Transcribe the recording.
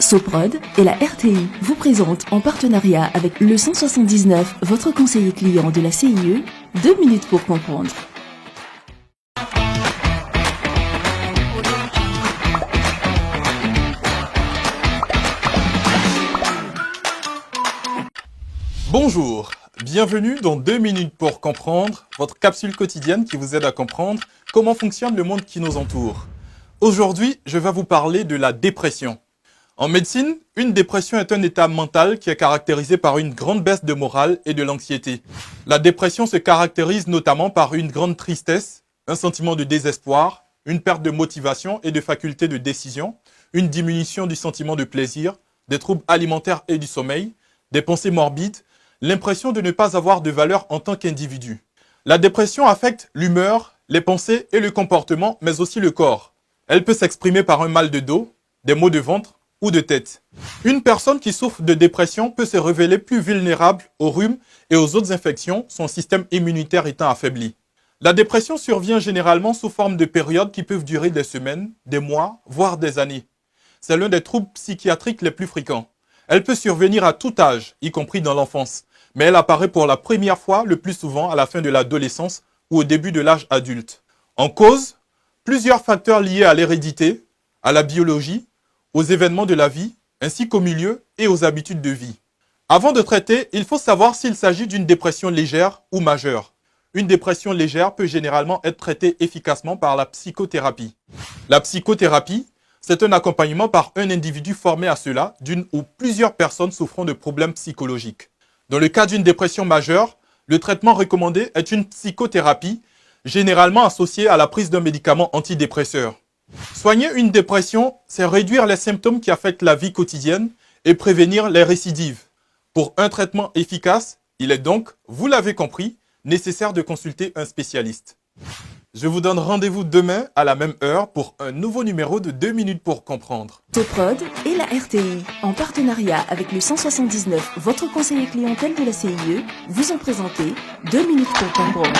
Soprod et la RTI vous présentent en partenariat avec le 179, votre conseiller client de la CIE, 2 minutes pour comprendre. Bonjour, bienvenue dans 2 minutes pour comprendre, votre capsule quotidienne qui vous aide à comprendre comment fonctionne le monde qui nous entoure. Aujourd'hui, je vais vous parler de la dépression. En médecine, une dépression est un état mental qui est caractérisé par une grande baisse de morale et de l'anxiété. La dépression se caractérise notamment par une grande tristesse, un sentiment de désespoir, une perte de motivation et de faculté de décision, une diminution du sentiment de plaisir, des troubles alimentaires et du sommeil, des pensées morbides, l'impression de ne pas avoir de valeur en tant qu'individu. La dépression affecte l'humeur, les pensées et le comportement, mais aussi le corps. Elle peut s'exprimer par un mal de dos, des maux de ventre ou de tête. Une personne qui souffre de dépression peut se révéler plus vulnérable au rhume et aux autres infections, son système immunitaire étant affaibli. La dépression survient généralement sous forme de périodes qui peuvent durer des semaines, des mois, voire des années. C'est l'un des troubles psychiatriques les plus fréquents. Elle peut survenir à tout âge, y compris dans l'enfance, mais elle apparaît pour la première fois le plus souvent à la fin de l'adolescence ou au début de l'âge adulte. En cause, plusieurs facteurs liés à l'hérédité, à la biologie, aux événements de la vie, ainsi qu'au milieu et aux habitudes de vie. Avant de traiter, il faut savoir s'il s'agit d'une dépression légère ou majeure. Une dépression légère peut généralement être traitée efficacement par la psychothérapie. La psychothérapie, c'est un accompagnement par un individu formé à cela d'une ou plusieurs personnes souffrant de problèmes psychologiques. Dans le cas d'une dépression majeure, le traitement recommandé est une psychothérapie, généralement associée à la prise d'un médicament antidépresseur. Soigner une dépression, c'est réduire les symptômes qui affectent la vie quotidienne et prévenir les récidives. Pour un traitement efficace, il est donc, vous l'avez compris, nécessaire de consulter un spécialiste. Je vous donne rendez-vous demain à la même heure pour un nouveau numéro de 2 minutes pour comprendre. Soprod et la RTI, en partenariat avec le 179, votre conseiller clientèle de la CIE, vous ont présenté 2 minutes pour comprendre.